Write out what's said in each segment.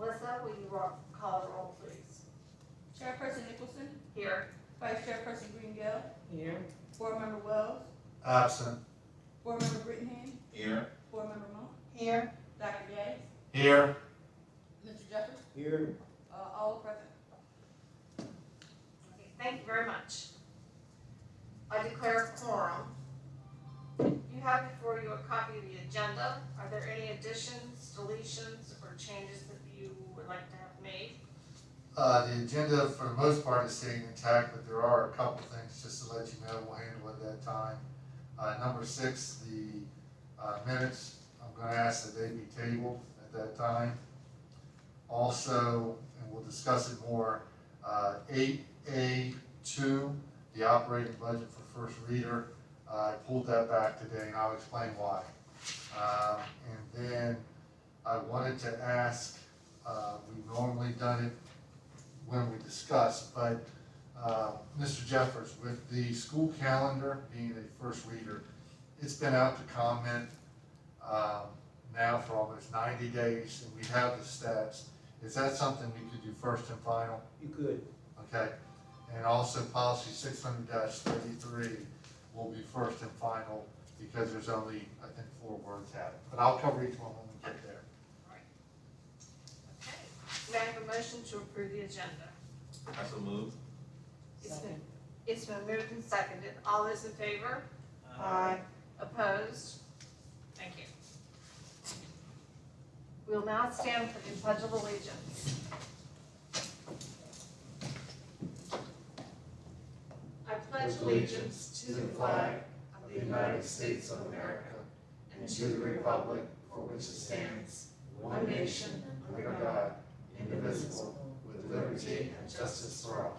Melissa, will you call the roll, please? Chairperson Nicholson, Here. Vice Chairperson Greendale, Here. Board Member Wells, Absent. Board Member Brittenham, Here. Board Member Monk, Here. Dr. Gaines, Here. Mr. Jeffers, Here. all present. Okay, thank you very much. I declare a quorum. You have before you a copy of the agenda. Are there any additions, deletions, or changes that you would like to have made? The agenda for the most part is staying intact, but there are a couple things just to let you know we'll handle at that time. Number 6, the minutes, I'm going to ask that they be tabled at that time. Also, and we'll discuss it more, 8A2, the operating budget for first reader, I pulled that back today and I'll explain why. And then I wanted to ask, we've normally done it when we discuss, but Mr. Jeffers, with the school calendar being a first reader, it's been out to comment now for almost 90 days, and we have the stats. Is that something we could do first and final? You could. Okay. And also policy 600-33 will be first and final because there's only, I think, 4 words added. But I'll cover each one when we get there. All right. Okay. May I have a motion to approve the agenda? I so move. It's been moved and seconded. All those in favor? Aye. Opposed? Thank you. We'll now stand for the Pledge of Allegiance. I pledge allegiance to the flag of the United States of America and to the republic for which it stands, one nation, under God, indivisible, with liberty and justice for all.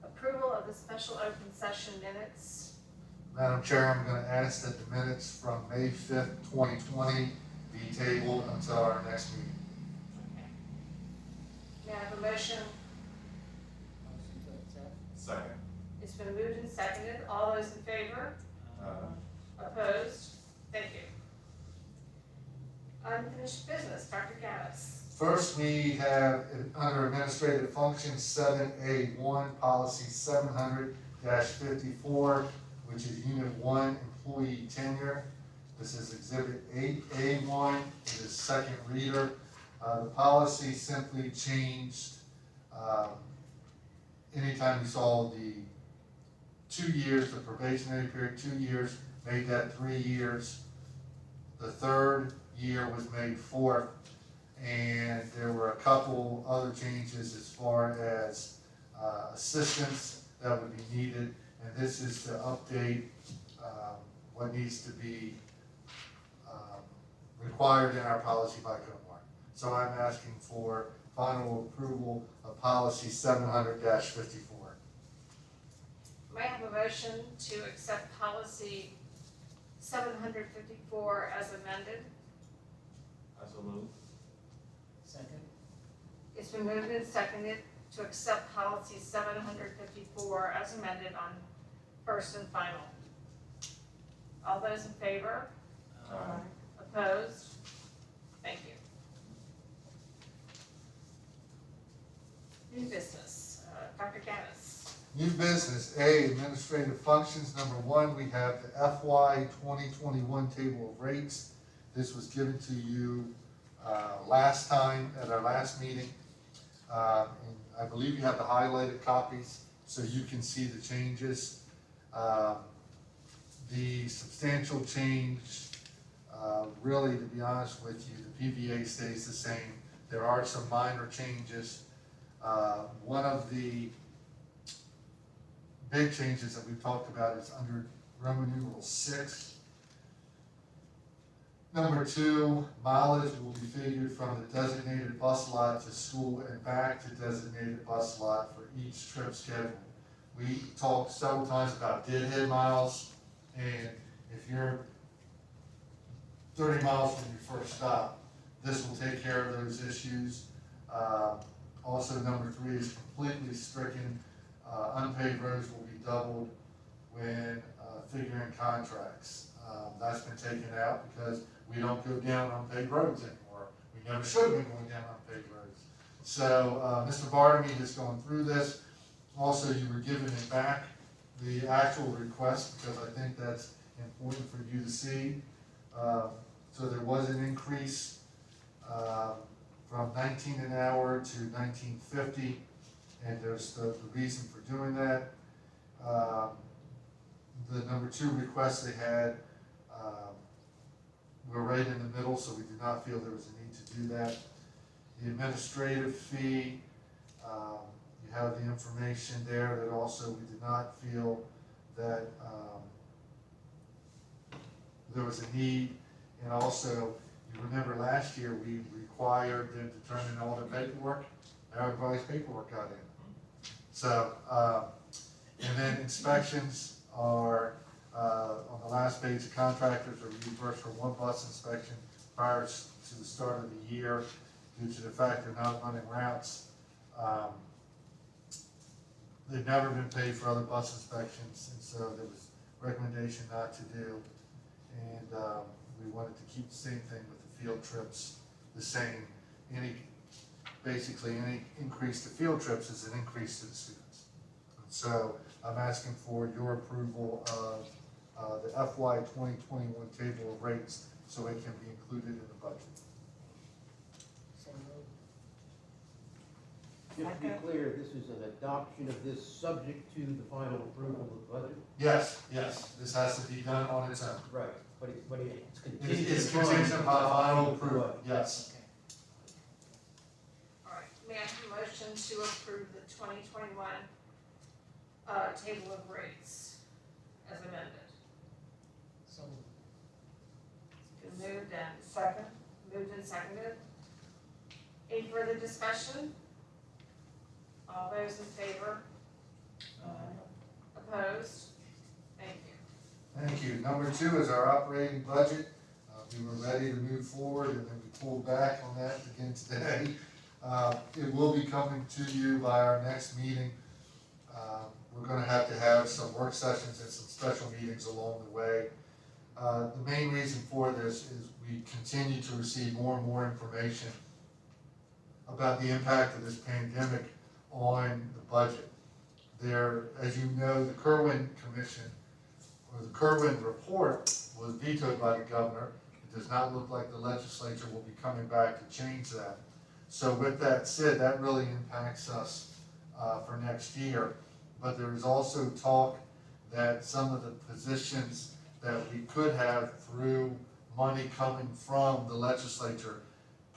Approval of the special open session minutes. Madam Chair, I'm going to ask that the minutes from May 5th, 2020 be tabled until our next meeting. Okay. May I have a motion? Second. It's been moved and seconded. All those in favor? Opposed? Thank you. Unfinished business, Dr. Gaddis. First, we have under administrative functions 7A1, policy 700-54, which is unit 1, employee tenure. This is exhibit 8A1, it is second reader. The policy simply changed, anytime you saw the 2 years, the probationary period, 2 years, made that 3 years. The third year was made 4th. And there were a couple other changes as far as assistance that would be needed, and this is to update what needs to be required in our policy by Comar. So I'm asking for final approval of policy 700-54. May I have a motion to accept policy 754 as amended? I so move. Second. It's been moved and seconded to accept policy 754 as amended on first and final. All those in favor? Opposed? Thank you. New business, Dr. Gaddis. New business, A, administrative functions. Number 1, we have the FY 2021 table of rates. This was given to you last time at our last meeting. And I believe you have the highlighted copies so you can see the changes. The substantial change, really, to be honest with you, the PVA stays the same. There are some minor changes. One of the big changes that we've talked about is under Roman numeral 6. Number 2, mileage will be figured from the designated bus lot to school and back to designated bus lot for each trip scheduled. We talked several times about deadhead miles, and if you're 30 miles from your first stop, this will take care of those issues. Also, number 3 is completely stricken. Unpaid roads will be doubled when figuring contracts. That's been taken out because we don't go down unpaid roads anymore. We never should have been going down unpaid roads. So Mr. Bartamy has gone through this. Also, you were given it back, the actual request, because I think that's important for you to see. So there was an increase from 19 an hour to 19.50, and there's the reason for doing that. The number 2 request they had, we're right in the middle, so we did not feel there was a need to do that. The administrative fee, you have the information there that also we did not feel that there was a need. And also, you remember last year we required them to turn in all their paperwork. Everybody's paperwork got in. So, and then inspections are on the last page. The contractors are reimbursed for 1 bus inspection prior to the start of the year due to the fact they're not running routes. They've never been paid for other bus inspections, and so there was recommendation not to do. And we wanted to keep the same thing with the field trips the same. Basically any increase to field trips is an increase to the students. And so I'm asking for your approval of the FY 2021 table of rates so it can be included in the budget. So moved. Just to be clear, this is an adoption of this subject to the final approval of the budget? Yes, this has to be done on its own. Right, but it's It's contingent contingent upon final the approval, budget. yes. All right, may I have a motion to approve the 2021 table of rates as amended? So moved. It's been moved and seconded. Any further discussion? All those in favor? Opposed? Thank you. Thank you. Number 2 is our operating budget. We were ready to move forward and then we pulled back on that again today. It will be coming to you by our next meeting. We're going to have some work sessions and some special meetings along the way. The main reason for this is we continue to receive more and more information about the impact of this pandemic on the budget. There, as you know, the Kerwin Commission, or the Kerwin report, was vetoed by the governor. It does not look like the legislature will be coming back to change that. So with that said, that really impacts us for next year. But there is also talk that some of the positions that we could have through money coming from the legislature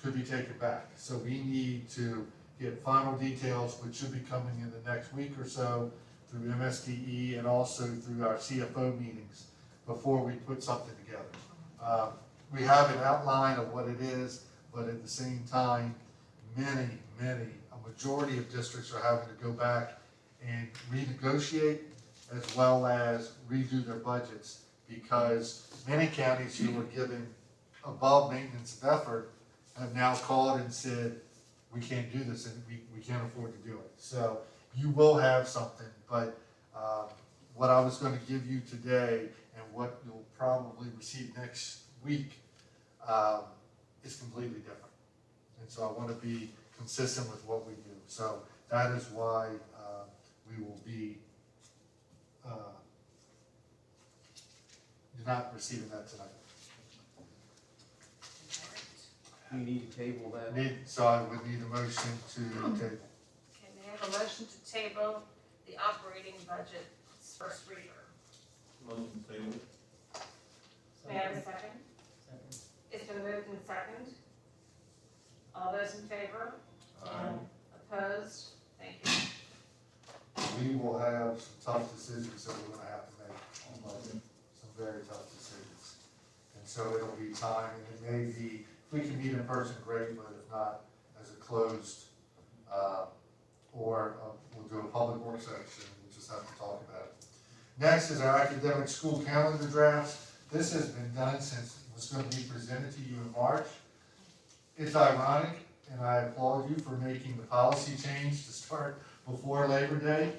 could be taken back. So we need to get final details, which should be coming in the next week or so through MSDE and also through our CFO meetings before we put something together. We have an outline of what it is, but at the same time, a majority of districts are having to go back and renegotiate as well as redo their budgets because many counties who were given above maintenance of effort have now called and said, we can't do this and we can't afford to do it. So you will have something, but what I was going to give you today and what you'll probably receive next week is completely different. And so I want to be consistent with what we do. So that is why we will be, you're not receiving that tonight. You need to table that. So I would need a motion to table. Okay, may I have a motion to table the operating budget first reader? Motion table. May I have a second? Second. It's been moved and seconded. All those in favor? Opposed? Thank you. We will have some tough decisions that we're gonna have to make on budget, some very tough decisions. And so it'll be time, and it may be, if we can meet in person, great, but if not, as a closed, or we'll do a public work session, we'll just have to talk about it. Next is our academic school calendar drafts. This has been done since it was gonna be presented to you in March. It's ironic, and I applaud you for making the policy change to start before Labor Day.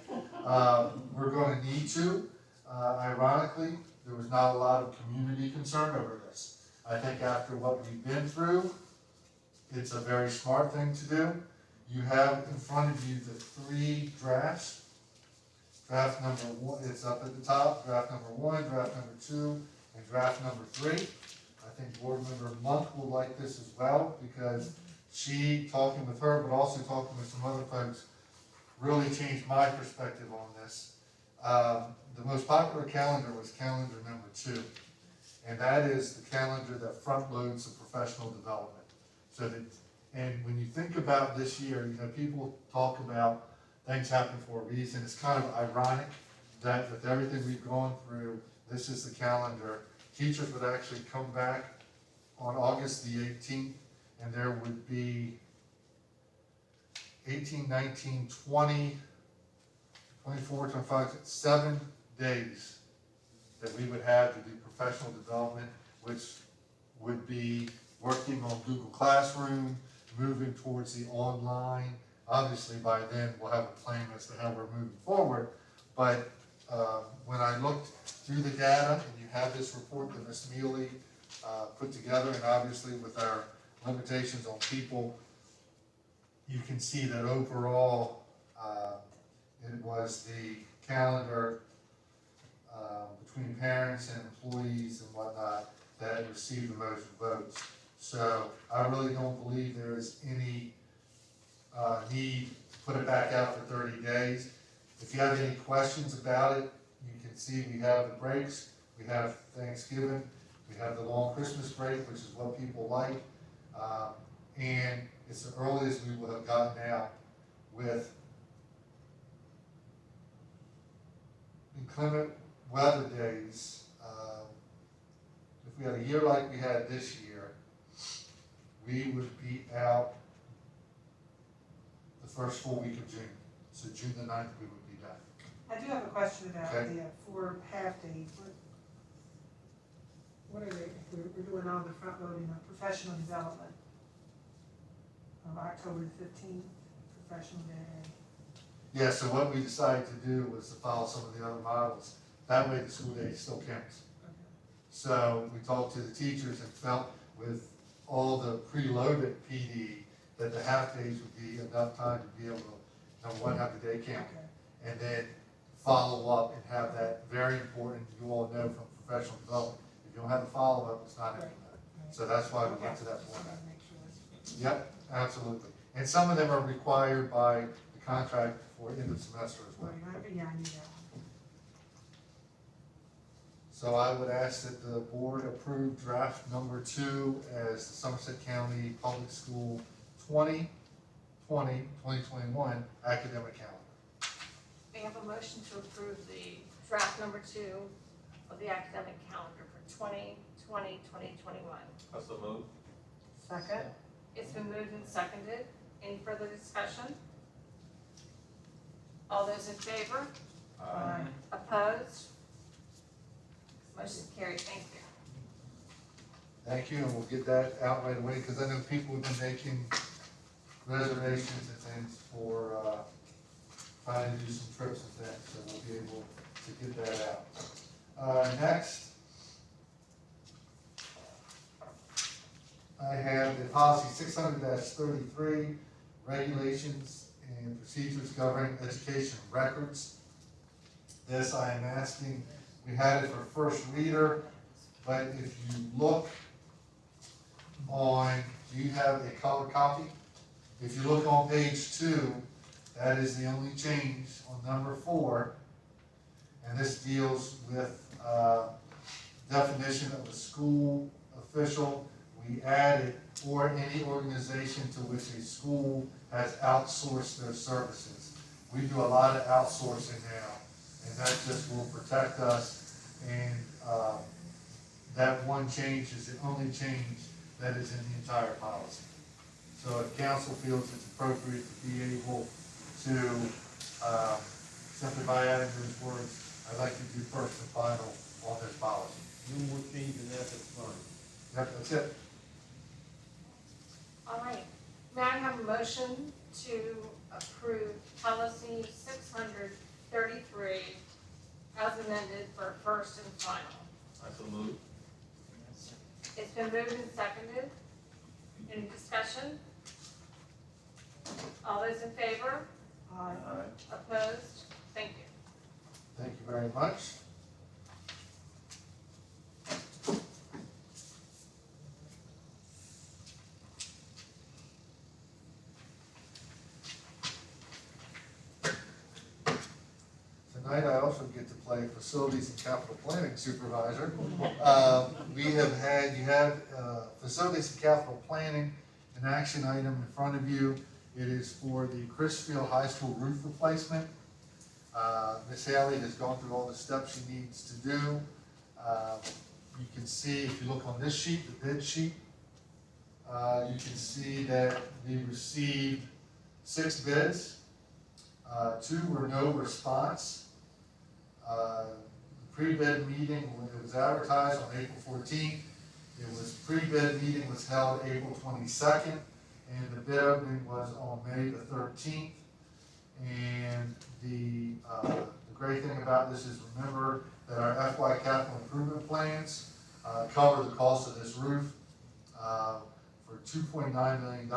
We're gonna need to. Ironically, there was not a lot of community concern over this. I think after what we've been through, it's a very smart thing to do. You have in front of you the 3 drafts. Draft number 1, it's up at the top, draft number 1, draft number 2, and draft number 3. I think board member Monk will like this as well, because she, talking with her, but also talking with some other folks, really changed my perspective on this. The most popular calendar was calendar number 2, and that is the calendar that front loads the professional development. So that, and when you think about this year, you know, people talk about things happen for a reason. It's kind of ironic that with everything we've gone through, this is the calendar. Teachers would actually come back on August the 18th, and there would be 18, 19, 20, 24, 25, 7 days that we would have to do professional development, which would be working on Google Classroom, moving towards the online. Obviously, by then, we'll have a plan as to how we're moving forward. But when I looked through the data, and you have this report that Ms. Mealy put together, and obviously with our limitations on people, you can see that overall, it was the calendar between parents and employees and whatnot that received the most votes. So I really don't believe there is any need to put it back out for 30 days. If you have any questions about it, you can see we have the breaks, we have Thanksgiving, we have the long Christmas break, which is what people like, and it's the earliest we will have gotten out with inclement weather days. If we had a year like we had this year, we would be out the first full week of June. So June the 9th, we would be done. I do have a question about Okay. the 4 half-days. What are they, if we're doing all the front loading of professional development of October the 15th, professional day? Yeah, so what we decided to do was to follow some of the other models. That way the school day still counts. Okay. So we talked to the teachers and felt with all the preloaded PD that the half days would be enough time to be able to, number one, have the day count, Okay. and then follow up and have that very important, you all know from professional development, if you don't have the follow-up, it's not implemented. So that's why we went to that Just format. wanted to make sure it's- Yep, absolutely. And some of them are required by the contract for end of semester as well. Yeah, I knew that one. So I would ask that the board approve draft number 2 as the Somerset County Public School 2021 academic calendar. May I have a motion to approve the draft number 2 of the academic calendar for 2020-2021? Also move. Second? It's been moved and seconded. Any further discussion? All those in favor? Aye. Opposed? Motion carried. Thank you. Thank you, and we'll get that out right away, because I know people have been making reservations and things for trying to do some trips and things, so we'll be able to get that out. Next, I have the policy 600-33, regulations and procedures governing education records. This I am asking, we had it for first reader, but if you look on, do you have a color copy? If you look on page 2, that is the only change on number 4, and this deals with definition of a school official. We added, or any organization to which a school has outsourced their services. We do a lot of outsourcing now, and that just will protect us, and that one change is the only change that is in the entire policy. So if council feels it's appropriate to be able to, simply by adding those words, I'd like to do first and final on this policy. No more change than that, that's fine. Yep, that's it. All right. May I have a motion to approve policy 633 as amended for first and final? I so move. Yes. It's been moved and seconded. Any discussion? All those in favor? Aye. Opposed? Thank you. Thank you very much. Tonight I also get to play Facilities and Capital Planning Supervisor. You have Facilities and Capital Planning, an action item in front of you. It is for the Chrisfield High School roof replacement. Ms. Haley has gone through all the steps she needs to do. You can see, if you look on this sheet, the bid sheet, you can see that we received 6 bids. 2 were no response. The pre-bid meeting, it was advertised on April 14th. Pre-bid meeting was held April 22nd, and the bid opening was on May the 13th. And the great thing about this is, remember that our FY capital improvement plans cover the cost of this roof for $2.9 million.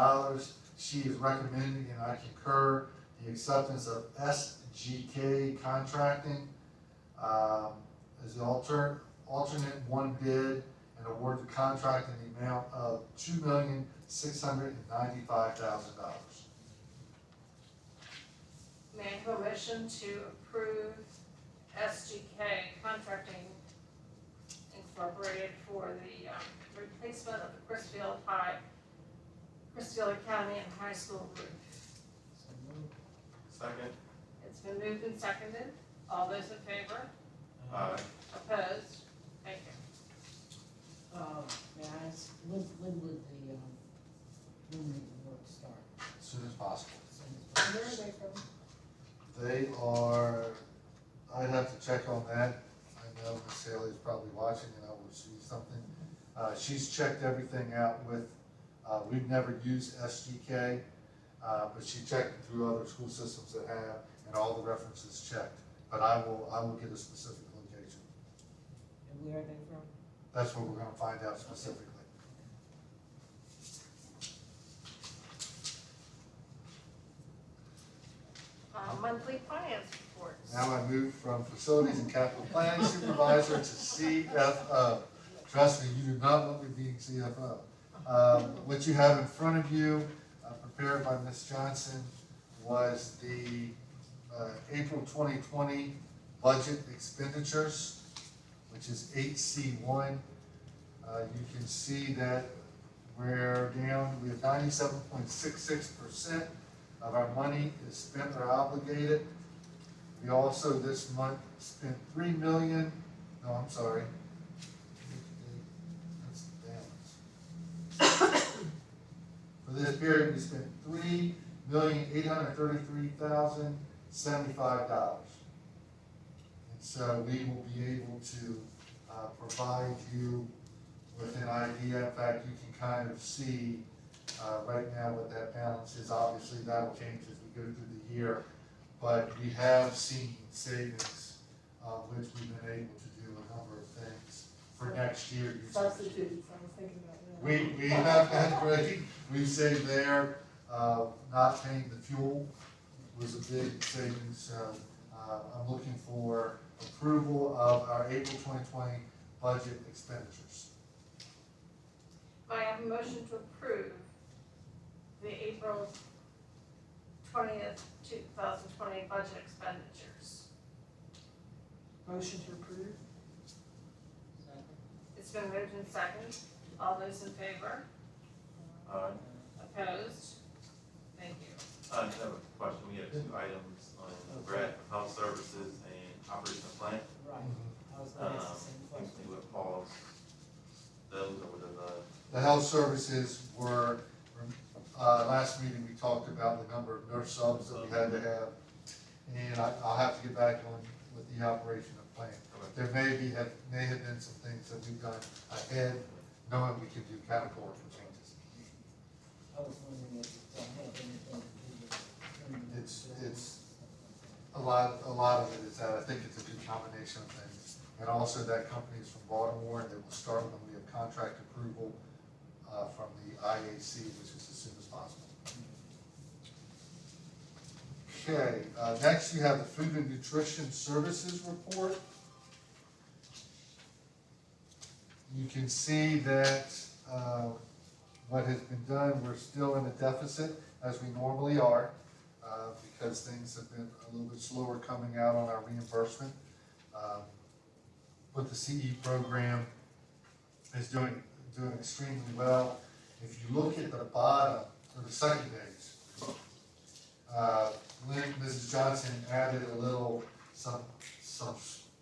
She is recommending, and I concur, the acceptance of SGK Contracting as the alternate 1 bid, and award the contract in the amount of $2,695,000. May I have a motion to approve SGK Contracting Incorporated for the replacement of the Chrisfield Academy and High School roof? So moved. Second. It's been moved and seconded. All those in favor? Aye. Opposed? Thank you. May I ask, when would the work start? As soon as possible. Where are they from? They are, I'd have to check on that. I know Ms. Haley's probably watching and I will see something. She's checked everything out with, we've never used SGK, but she checked through other school systems that have, and all the references checked. But I will get a specific location. And where are they from? That's what we're gonna find out specifically. Monthly finance reports. Now I move from Facilities and Capital Planning Supervisor to CFO. Trust me, you do not want me being CFO. What you have in front of you, prepared by Ms. Johnson, was the April 2020 budget expenditures, which is 8C1. You can see that we're down, we have 97.66% of our money is spent or obligated. We also this month spent $3 million, no, I'm sorry. That's the balance. For this period, we spent $3,833,075. And so we will be able to provide you with an idea. In fact, you can kind of see right now what that balance is. Obviously, that will change as we go through the year, but we have seen savings, which we've been able to do a number of things for next year. Substitutes, I was thinking about that. We have had great, we've saved there, not paying the fuel was a big savings, so I'm looking for approval of our April 2020 budget expenditures. I have a motion to approve the April 20th, 2020 budget expenditures. Motion to approve? Second. It's been moved and seconded. All those in favor? Aye. Opposed? Thank you. I just have a question. We have 2 items on grant for health services and operation plan. Right, I was gonna ask the same Can question. we would pause those or would The health services were, last meeting, we talked about the number of nurse subs that we had to have. And I'll have to get back on with the operation of plan. There may have been some things that we've done ahead, knowing we can do categorical changes. I was wondering if don't have anything to do with. It's a lot of it is that I think it's a good combination of things. And also that company is from Baltimore, and they will start when we have contract approval from the IAC, which is as soon as possible. Okay, next you have the Food and Nutrition Services Report. You can see that what has been done, we're still in a deficit, as we normally are, because things have been a little bit slower coming out on our reimbursement. But the CE program is doing extremely well. If you look at the bottom, or the second page, Mrs. Johnson added some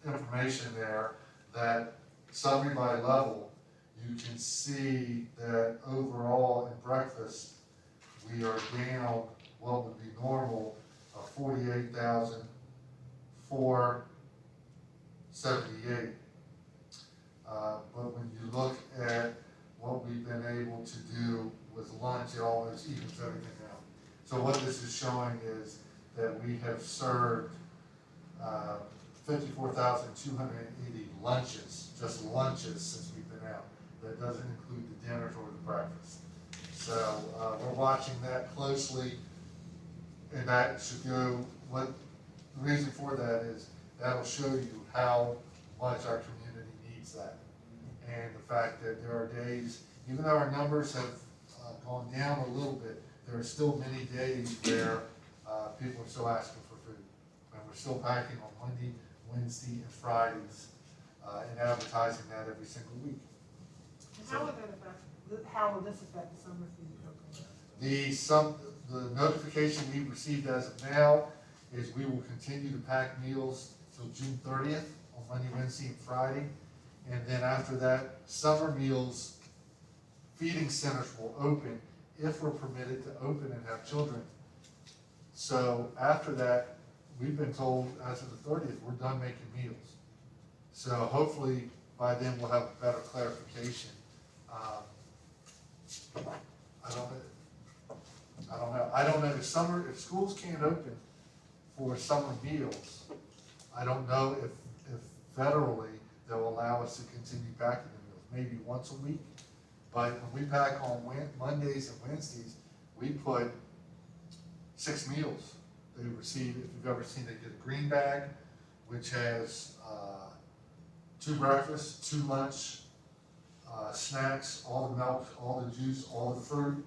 information there that summary by level, you can see that overall in breakfast, we are down what would be normal of 48,478. But when you look at what we've been able to do with lunch, it almost evens everything out. So what this is showing is that we have served 54,280 lunches, just lunches, since we've been out. That doesn't include the dinners or the breakfast. So we're watching that closely, and that should go, the reason for that is that'll show you how much our community needs that. And the fact that there are days, even though our numbers have gone down a little bit, there are still many days where people are still asking for food. And we're still packing on Monday, Wednesday, and Fridays, and advertising that every single week. How will this affect the summer food program? The notification we received as of now is we will continue to pack meals till June 30th on Monday, Wednesday, and Friday. And then after that, summer meals, feeding centers will open if we're permitted to open and have children. So after that, we've been told as of the 30th, we're done making meals. So hopefully by then we'll have better clarification. I don't know if schools can't open for summer meals, I don't know if federally they'll allow us to continue packing the meals, maybe once a week. But when we pack on Mondays and Wednesdays, we put 6 meals. They receive, if you've ever seen, they get a green bag, which has 2 breakfasts, 2 lunch, snacks, all the milk, all the juice, all the fruit.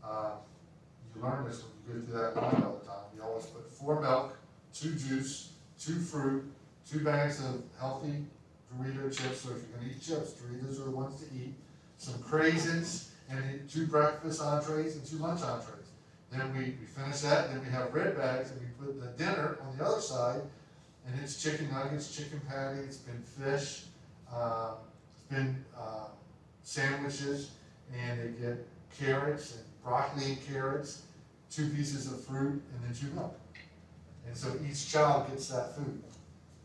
You learn this when you go through that line all the time. You always put 4 milk, 2 juice, 2 fruit, 2 bags of healthy Dorito chips, so if you're gonna eat chips, Doritos are the ones to eat, some craisins, and 2 breakfast entrees and 2 lunch entrees. Then we finish that, then we have red bags, and we put the dinner on the other side, and it's chicken nuggets, chicken patty, it's been fish, it's been sandwiches, and they get carrots and broccoli and carrots, 2 pieces of fruit, and then 2 milk. And so each child gets that food.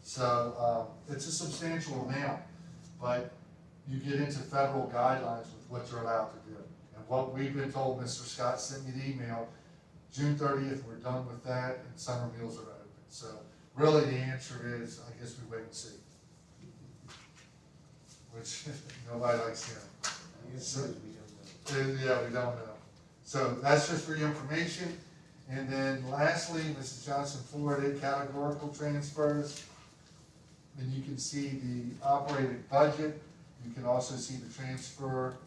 So it's a substantial amount, but you get into federal guidelines with what you're allowed to do. And what we've been told, Mr. Scott sent me the email, June 30th, we're done with that, and summer meals are open. So really the answer is, I guess we wait and see. Which nobody likes hearing. Yeah, we don't know. So that's just for your information. And then lastly, Mrs. Johnson forwarded categorical transfers. And you can see the operating budget. You can also see the transfer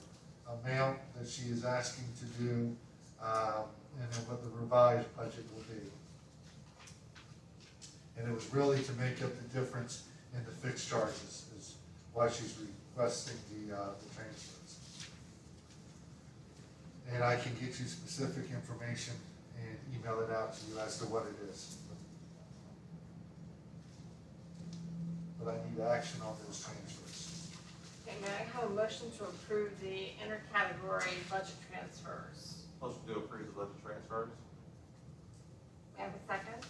amount that she is asking to do, and then what the revised budget will be. And it was really to make up the difference in the fixed charges, is why she's requesting the transfers. And I can get you specific information and email it out to you as to what it is. But I need action on those transfers. Okay, may I have a motion to approve the intercategory budget transfers? Motion to approve the budget transfers. May I have a second?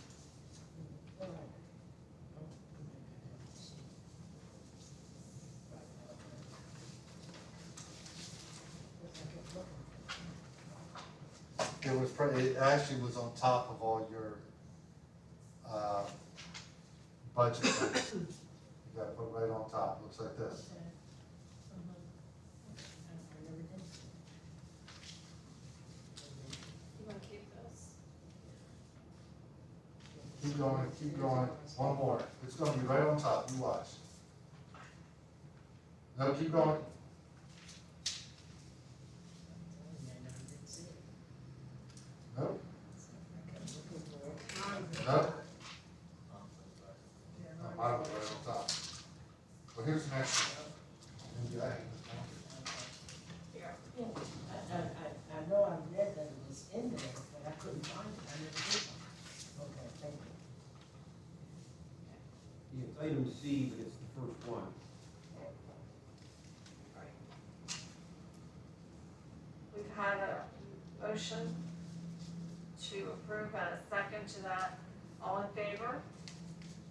It was, it actually was on top of all your, budget things. You gotta put right on top, looks like this. You wanna keep this? Keep going, one more, it's gonna be right on top, you watch. No, keep going, nope, nope. No, mine was right on top. Well, here's the next one. Here. I know I read that it was in there, but I couldn't find it, I never did. Okay, thank you. It's item C, but it's the first one. We've had a motion to approve and a second to that. All in favor?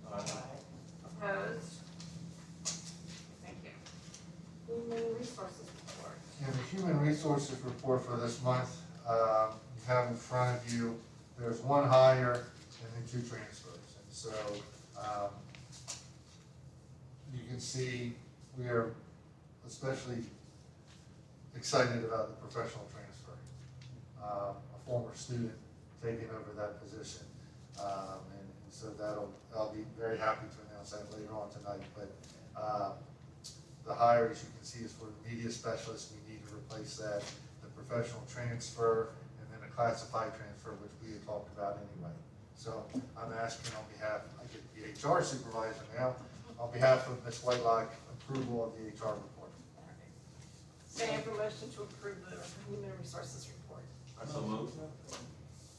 Opposed? Thank you. Human Resources Report. Yeah, the human resources report for this month, you have in front of you, there's one hire and then 2 transfers. And so, you can see we are especially excited about the professional transfer. A former student taking over that position. And so I'll be very happy to announce that later on tonight. But the hire, as you can see, is for the media specialist. We need to replace that, the professional transfer, and then a classified transfer, which we had talked about anyway. So I'm asking on behalf, I get the HR supervisor now, on behalf of Ms. Whitelock, approval of the HR report. May I have a motion to approve the Human Resources Report? I so move.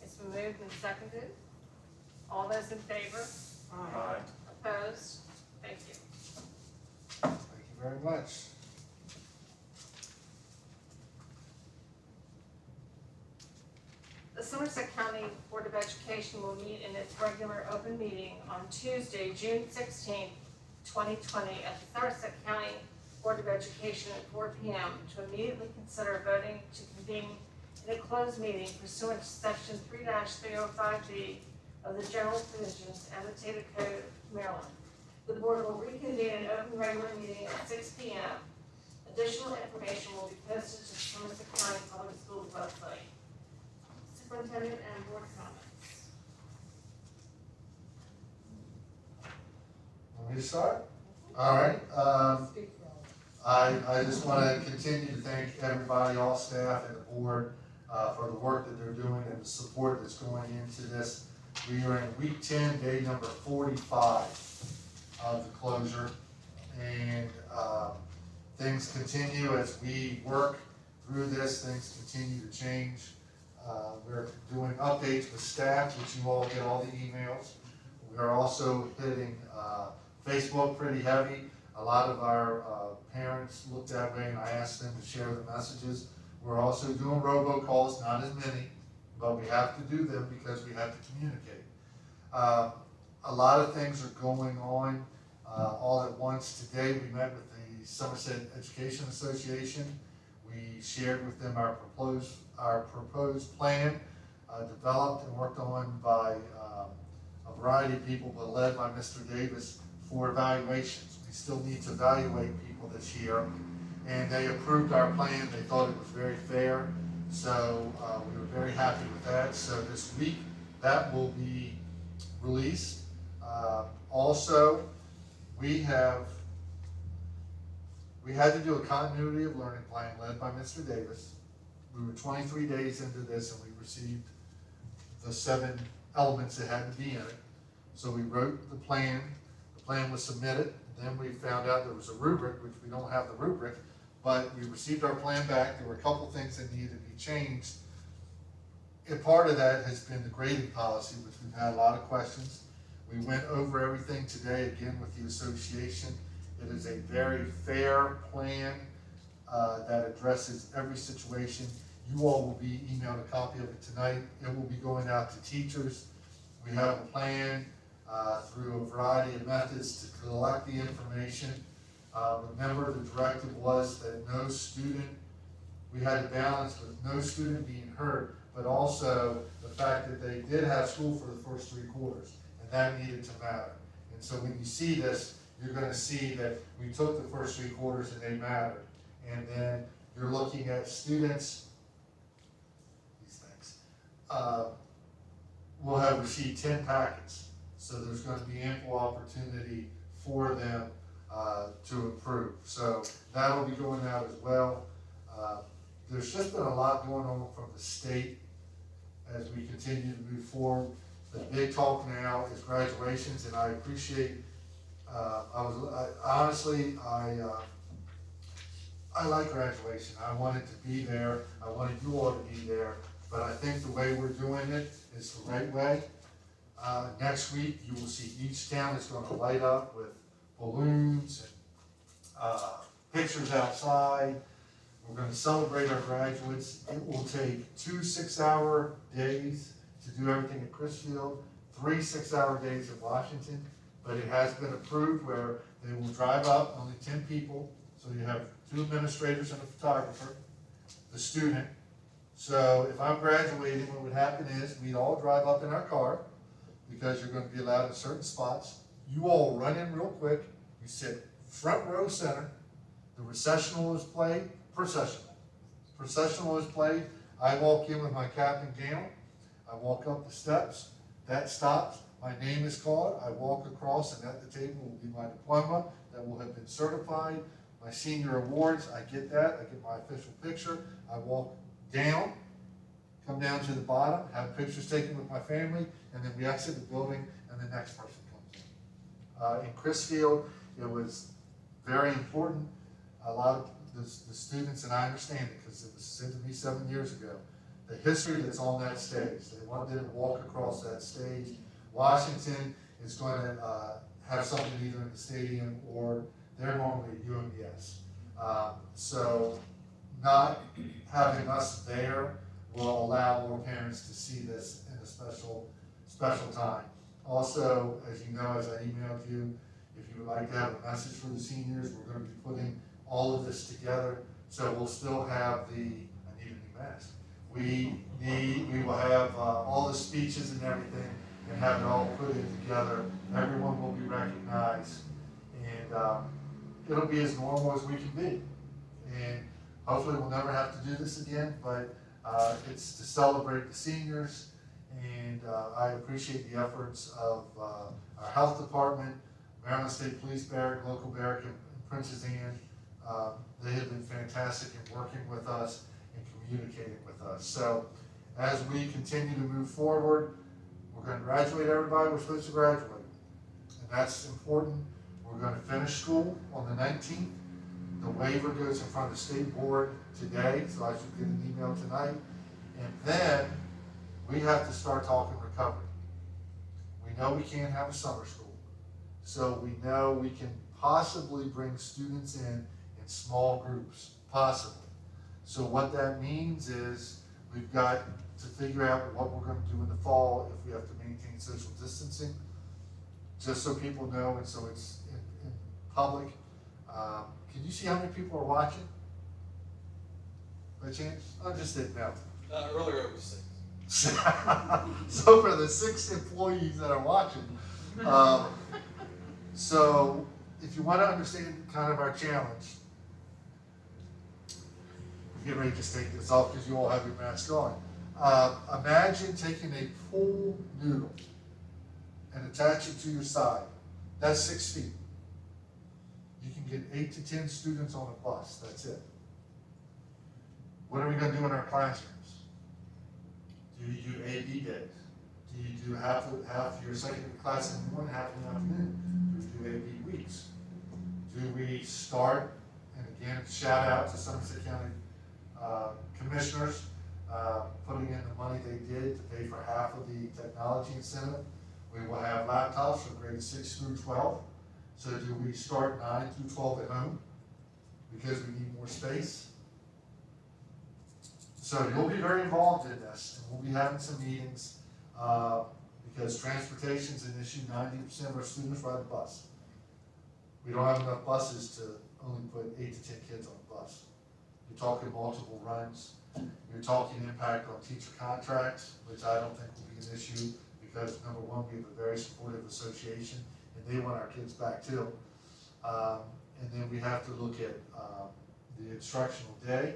It's been moved and seconded. All those in favor? Aye. Opposed? Thank you. Thank you very much. The Somerset County Board of Education will meet in its regular open meeting on Tuesday, June 16th, 2020 at the Somerset County Board of Education at 4 p.m. to immediately consider voting to convene in a closed meeting pursuant to section 3-305B of the General Provisions Annotated Code of Maryland. The board will reconvene an open regular meeting at 6 p.m. Additional information will be posted to the Somerset County Public Schools website. Superintendent and board comments. Want me to start? All right. Speak for all. I just want to continue to thank everybody, all staff and the board, for the work that they're doing and the support that's going into this. We are in week 10, day number 45 of the closure, and things continue as we work through this. Things continue to change. We're doing updates with staff, which you all get all the emails. We are also hitting Facebook pretty heavy. A lot of our parents look that way, and I asked them to share the messages. We're also doing robocalls, not as many, but we have to do them because we have to communicate. A lot of things are going on all at once. Today we met with the Somerset Education Association. We shared with them our proposed plan, developed and worked on by a variety of people, but led by Mr. Davis for evaluations. We still need to evaluate people this year, and they approved our plan. They thought it was very fair, so we were very happy with that. So this week, that will be released. Also, we had to do a continuity of learning plan led by Mr. Davis. We were 23 days into this, and we received the 7 elements that had to be in it. So we wrote the plan. The plan was submitted. Then we found out there was a rubric, which we don't have the rubric, but we received our plan back. There were a couple things that needed to be changed. And part of that has been the grading policy, which we've had a lot of questions. We went over everything today again with the association. It is a very fair plan that addresses every situation. You all will be emailed a copy of it tonight. It will be going out to teachers. We have a plan through a variety of methods to collect the information. Remember, the directive was that no student, we had to balance with no student being hurt, but also the fact that they did have school for the first 3 quarters, and that needed to matter. And so when you see this, you're gonna see that we took the first 3 quarters and they mattered. And then you're looking at students, these things, will have received 10 packets. So there's gonna be ample opportunity for them to improve. So that'll be going out as well. There's just been a lot going on from the state as we continue to move forward. The big talk now is graduations, and I appreciate, honestly, I like graduation. I wanted to be there. I wanted you all to be there. But I think the way we're doing it is the right way. Next week, you will see each town is going to light up with balloons and pictures outside. We're going to celebrate our graduates. It will take 2 6-hour days to do everything at Chrisfield, 3 6-hour days in Washington, but it has been approved where they will drive up, only 10 people, so you have 2 administrators and a photographer, the student. So if I'm graduating, what would happen is we'd all drive up in our car, because you're going to be allowed in certain spots. You all run in real quick, you sit front row center, the processional is played, processional is played, I walk in with my cap and gown, I walk up the steps, that stops, my name is called, I walk across, and at the table will be my diploma that will have been certified, my senior awards, I get that, I get my official picture, I walk down, come down to the bottom, have pictures taken with my family, and then we exit the building, and the next person comes in. In Chrisfield, it was very important. A lot of the students, and I understand it because it was said to me 7 years ago, the history that's on that stage. They wanted to walk across that stage. Washington is going to have something either in the stadium or they're normally at UMBS. So not having us there will allow more parents to see this in a special time. Also, as you know, as I emailed you, if you would like to have a message for the seniors, we're going to be putting all of this together. So we'll still have I need a new mask. We will have all the speeches and everything and have it all put in together. Everyone will be recognized, and it'll be as normal as we can be. And hopefully we'll never have to do this again, but it's to celebrate the seniors, and I appreciate the efforts of our health department, Maryland State Police Barrack, local barrack in Princess Anne. They have been fantastic in working with us and communicating with us. So as we continue to move forward, we're going to graduate everybody we're supposed to graduate. And that's important. We're going to finish school on the 19th. The waiver goes in front of the state board today, so I should get an email tonight. And then we have to start talking recovery. We know we can't have a summer school. So we know we can possibly bring students in small groups, possibly. So what that means is we've got to figure out what we're going to do in the fall if we have to maintain social distancing, just so people know and so it's in public. Can you see how many people are watching? By chance? I just didn't know. Earlier it was 6. So for the 6 employees that are watching, so if you want to understand kind of our challenge, get ready to just take this off because you all have your mask on. Imagine taking a pool noodle and attach it to your side. That's 6 feet. You can get 8 to 10 students on a bus. That's it. What are we going to do in our classrooms? Do you do A/B days? Do you do half your secondary class in the morning, half in the afternoon? Do we do A/B weeks? Do we start, and again, shout out to Somerset County commissioners, putting in the money they did to pay for half of the technology incentive. We will have laptops for grades 6 through 12. So do we start 9 through 12 at home because we need more space? So you'll be very involved in this, and we'll be having some meetings because transportation is an issue. 90% of our students ride the bus. We don't have enough buses to only put 8 to 10 kids on a bus. you're talking multiple runs, you're talking impact on teacher contracts, which I don't think will be an issue, because number one, we have a very supportive association, and they want our kids back too. And then we have to look at the instructional day.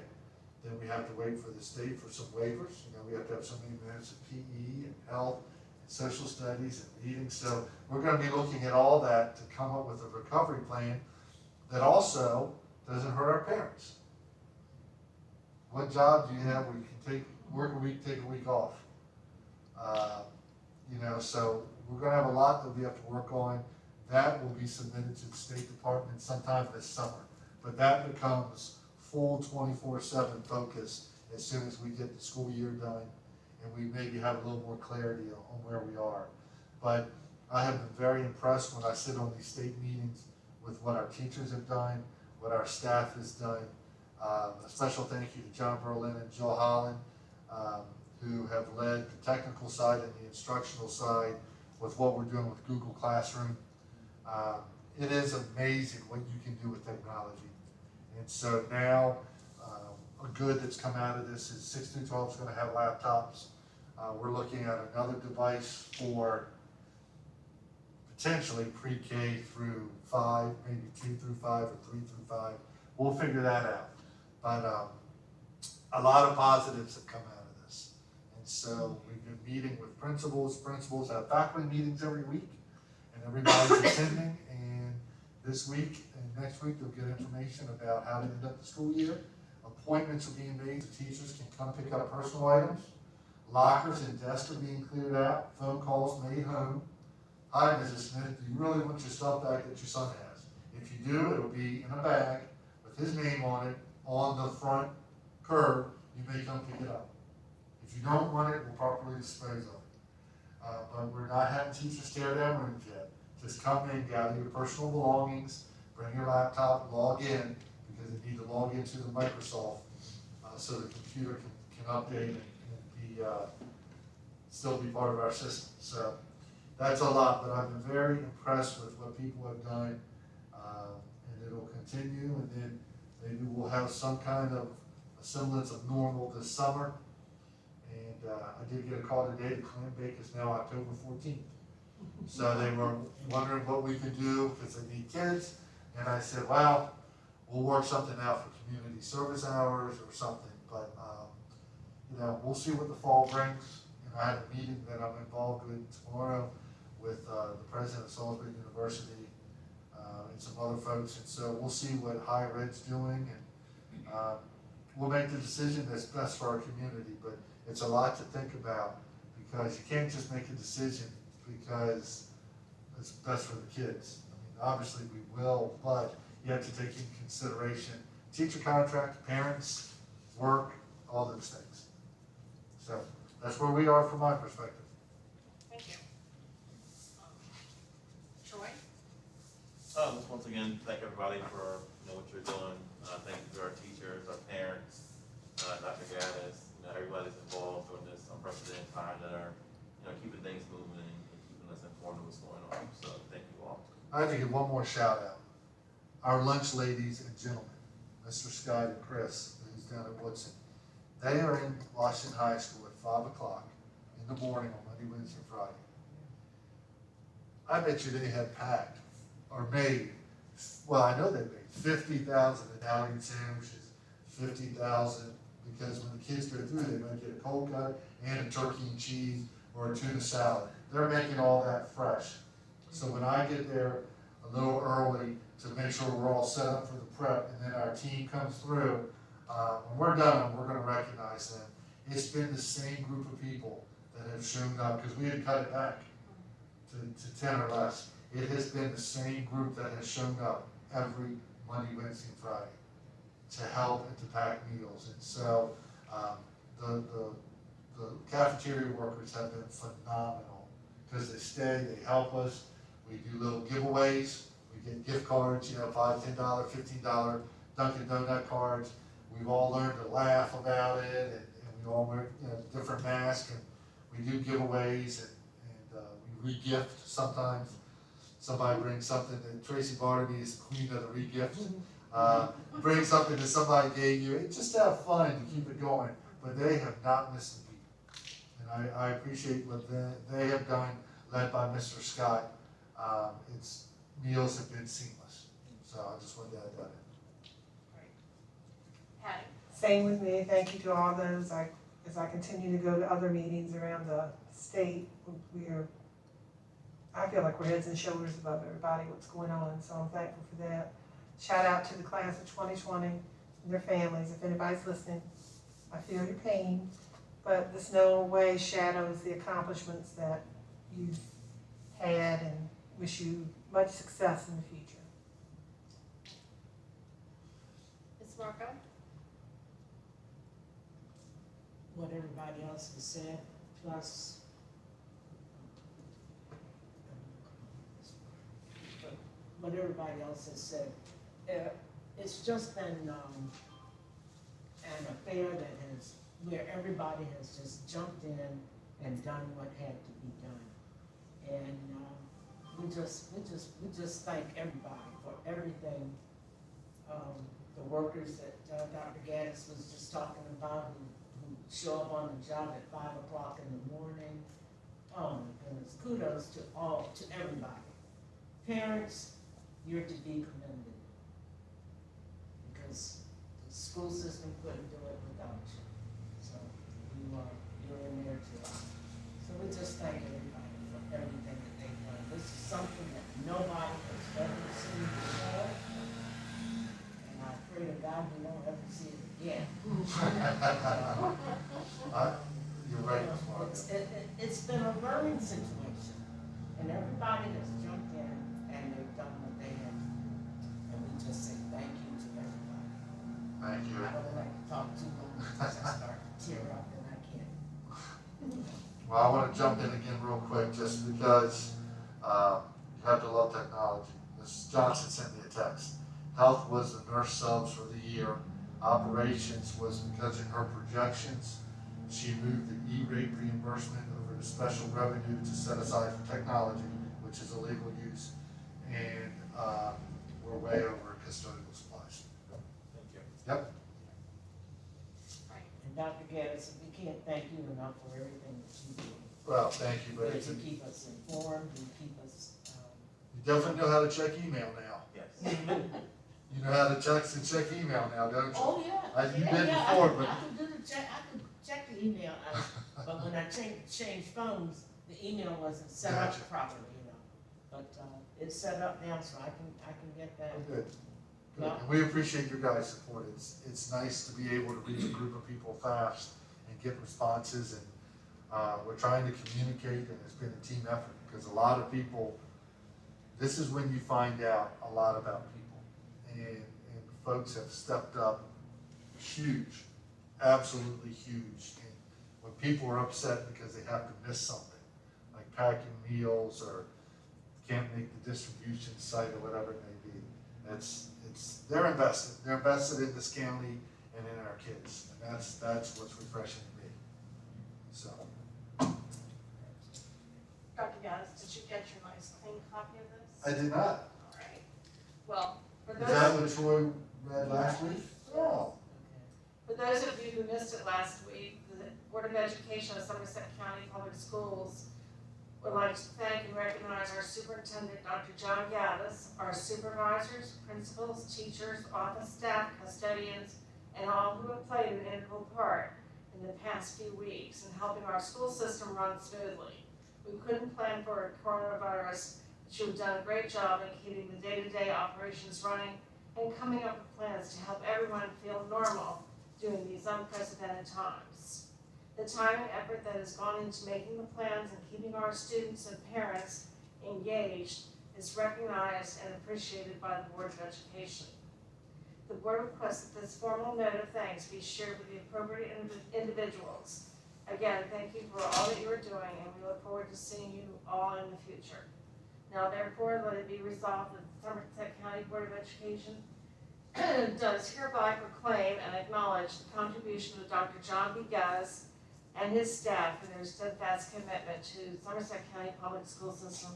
Then we have to wait for the state for some waivers. You know, we have to have so many minutes of PE and health and social studies and reading. So we're going to be looking at all that to come up with a recovery plan that also doesn't hurt our parents. What job do you have where you can work a week, take a week off? You know, so we're going to have a lot that we have to work on. That will be submitted to the State Department sometime this summer. But that becomes full 24/7 focus as soon as we get the school year done and we maybe have a little more clarity on where we are. But I have been very impressed when I sit on these state meetings with what our teachers have done, what our staff has done. A special thank you to John Berlin and Jill Holland, who have led the technical side and the instructional side with what we're doing with Google Classroom. It is amazing what you can do with technology. And so now, a good that's come out of this is 6 through 12 is going to have laptops. We're looking at another device for potentially pre-K through 5, maybe 2 through 5 or 3 through 5. We'll figure that out. But a lot of positives have come out of this. And so we've been meeting with principals. Principals have faculty meetings every week, and everybody's attending. And this week and next week, they'll get information about how to end up the school year. Appointments are being made. The teachers can come pick up personal items. Lockers and desks are being cleared out. Phone calls made home. Hi, Mrs. Smith, do you really want your stuff back that your son has? If you do, it'll be in a bag with his name on it on the front curb. You may come pick it up. If you don't want it, we'll properly dispose of it. But we're not having teachers tear down rooms yet. Just come in, gather your personal belongings, bring your laptop, log in, because they need to log into the Microsoft so the computer can update and be still be part of our system. So that's a lot, but I've been very impressed with what people have done, and it'll continue, and then maybe we'll have some kind of a semblance of normal this summer. And I did get a call today, the clam bake is now October 14th. So they were wondering what we could do because they need kids, and I said, well, we'll work something out for community service hours or something, but you know, we'll see what the fall brings. And I have a meeting that I'm involved with tomorrow with the president of Salisbury University and some other folks, and so we'll see what higher ed's doing, and we'll make the decision that's best for our community. But it's a lot to think about, because you can't just make a decision because it's best for the kids. I mean, obviously we will, but you have to take into consideration teacher contract, parents, work, all those things. So that's where we are from my perspective. Thank you. Troy? Just once again, thank everybody for what you're doing. Thank you to our teachers, our parents, Dr. Gaddis, everybody's involved during this unprecedented time that are keeping things moving and keeping us informed of what's going on. So thank you all. I have to give one more shout out. Our lunch ladies and gentlemen, Mr. Scott and Chris, who's down at Woodson, they are in Washington High School at 5 o'clock in the morning on Monday, Wednesday, Friday. I bet you they have packed or made, well, I know they made 50,000 Italian sandwiches, 50,000, because when the kids go through, they might get a cold cut and a turkey and cheese or a tuna salad. They're making all that fresh. So when I get there a little early to make sure we're all set up for the prep, and then our team comes through, when we're done, we're going to recognize them. It's been the same group of people that have shown up, because we had cut it back to 10 or less. It has been the same group that has shown up every Monday, Wednesday, and Friday to help and to pack meals. And so the cafeteria workers have been phenomenal, because they stay, they help us. We do little giveaways. We get gift cards, $5, $10, $15 Dunkin' Donut cards. We've all learned to laugh about it, and we all wear different masks, and we do giveaways, and we re-gift sometimes. Somebody brings something, and Tracy Barnaby is the queen of the re-gift. bring something that somebody gave you, and just have fun to keep it going, but they have not missed a beat. And I appreciate what they have done, led by Mr. Scott. Meals have been seamless, so I just wanted to add that in. Patty? Same with me, thank you to all those, as I continue to go to other meetings around the state, I feel like we're heads and shoulders above everybody, what's going on, so I'm thankful for that. Shout out to the class of 2020 and their families, if anybody's listening, I feel your pain, but this no way shadows the accomplishments that you've had, and wish you much success in the future. Ms. Marco? What everybody else has said, plus what everybody else has said. It's just been an affair that where everybody has just jumped in and done what had to be done. And we just thank everybody for everything. The workers that Dr. Gaddis was just talking about, who show up on the job at 5 o'clock in the morning. Oh my goodness, kudos to everybody. Parents, you're to be commended, because the school system couldn't do it without you. So you're in there too. So we just thank everybody for everything that they've done. This is something that nobody has ever seen before, and I pray to God we won't ever see it again. You're right, Ms. Martin. It's been a learning situation, and everybody has jumped in and they've done what they have to do. And we just say thank you to everybody. Thank you. I don't like to talk too long because I start to tear up and I can't. Well, I want to jump in again real quick, just because you have to love technology. Mrs. Johnson sent me a text. Health was the nurse subs for the year. Operations was because in her projections, she moved the E-rate reimbursement over to special revenue to set aside for technology, which is illegal use. And we're way over custodial supplies. Thank you. Yep. And Dr. Gaddis, we can't thank you enough for everything that you do. Well, thank you, but it's, You keep us informed, you keep us, you definitely know how to check email now. Yes. You know how to text and check email now, don't you? oh, yeah. You Yeah, did yeah, before, I but could do the check, I could check the email, but when I changed phones, the email wasn't set up Gotcha. properly, you know. But, it's set up now, so I can get that. oh, good. Good. Yeah. And we appreciate your guys' support. It's nice to be able to reach a group of people fast and get responses, and we're trying to communicate, and it's been a team effort, because a lot of people, this is when you find out a lot about people. And folks have stepped up huge, absolutely huge. And when people are upset because they have to miss something, like packing meals or can't make the distribution site or whatever it may be, they're invested. They're invested in this county and in our kids. And that's what's refreshing to me. So, Dr. Gaddis, did you get your nice clean copy of this? I did not. All right. Well, for Is those. that what Troy read last week? Oh. For those of you who missed it last week, the Board of Education of Somerset County Public Schools would like to thank and recognize our Superintendent, Dr. John Gaddis, our supervisors, principals, teachers, office staff, custodians, and all who have played an integral part in the past few weeks in helping our school system run smoothly. We couldn't plan for a coronavirus, but you've done a great job in keeping the day-to-day operations running and coming up with plans to help everyone feel normal during these unprecedented times. The time and effort that has gone into making the plans and keeping our students and parents engaged is recognized and appreciated by the Board of Education. The Board requests that this formal note of thanks be shared with the appropriate individuals. Again, thank you for all that you are doing, and we look forward to seeing you all in the future. Now therefore, let it be resolved that the Somerset County Board of Education does hereby proclaim and acknowledge the contribution of Dr. John B. Gaddis and his staff for their steadfast commitment to Somerset County Public School System.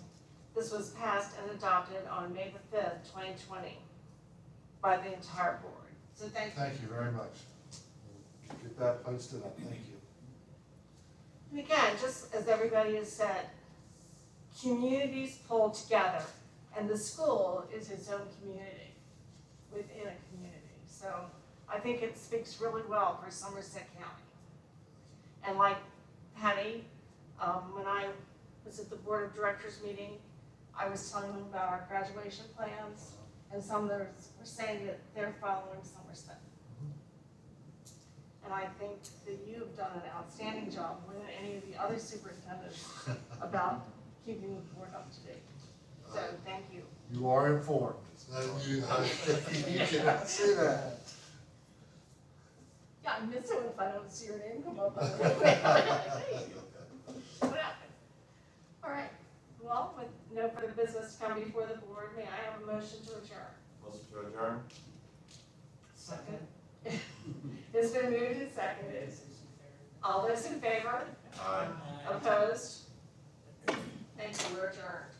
This was passed and adopted on May the 5th, 2020. by the entire board. So thank you. Thank you very much. We'll get that posted up, thank you. And again, just as everybody has said, communities pull together, and the school is its own community within a community. So I think it speaks really well for Somerset County. And like Penny, when I was at the board of directors meeting, I was telling them about our graduation plans, and some of them were saying that they're following Somerset. And I think that you've done an outstanding job more than any of the other superintendents about keeping the board up to date. So thank you. You are informed. It's not you cannot say that. Yeah, I miss it if I don't see your name come up on the website. What happened? All right, well, with no further business to come before the board, may I have a motion to adjourn? Motion to adjourn? Second. It's been moved and seconded. All those in favor? Aye. Opposed? Thank you, we're adjourned.